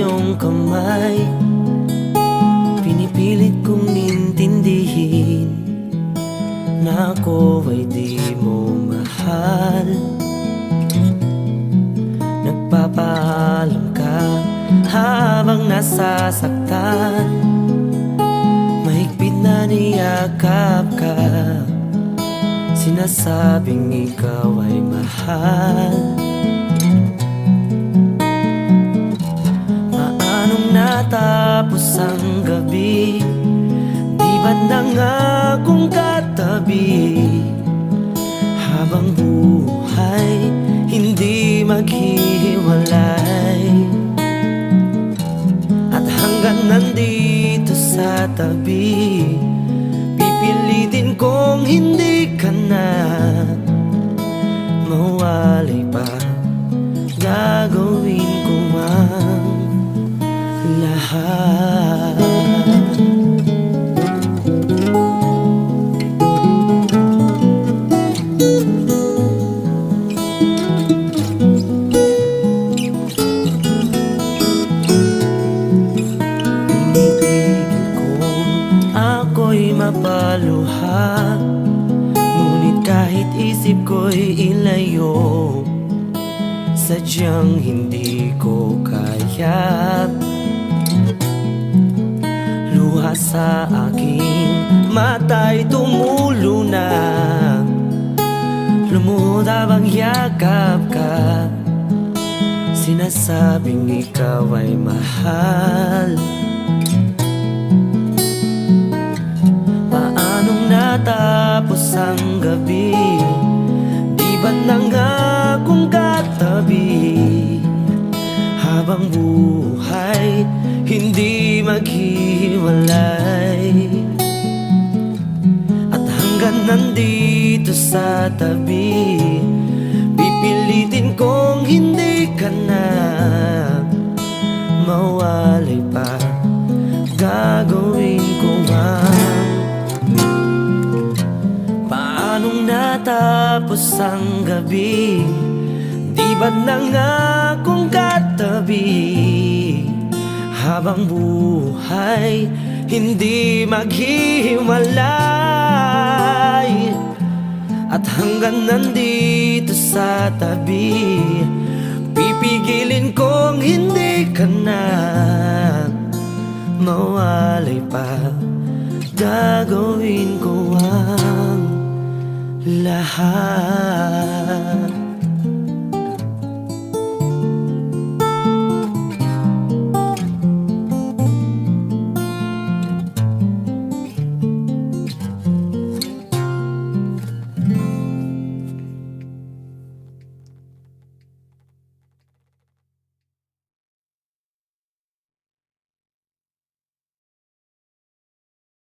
iyong kamay. Pinipilit kong intindihin na ako ay di mo mahal. Nagpapaalam ka habang nasasaktan, mahigpit na niyakap ka, sinasabing ikaw ay mahal. Paanong natapos ang gabi? Di ba't nangakong katabi? Habang buhay, hindi maghihiwalay. At hanggang nandito sa tabi, pipilitin kong hindi ka na mawalay pa. Gagawin ko ang lahat. Mapaluha, ngunit kahit isip ko'y ilayo, sadyang hindi ko kaya. Luha sa aking mata'y tumulo na, lumuhod habang yakap ka, sinasabing ikaw ay mahal. Natapos ang gabi, di ba't nangakong katabi? Habang buhay, hindi maghiwalay. At hanggang nandito sa tabi, pipilitin kong hindi ka na mawalay pa. Gagawin ko ang paanong natapos ang gabi? Di ba't nangakong katabi? Habang buhay, hindi maghihiwalay. At hanggang nandito sa tabi, pipigilin kong hindi ka na mawalay pa. Gagawin ko ang lahat.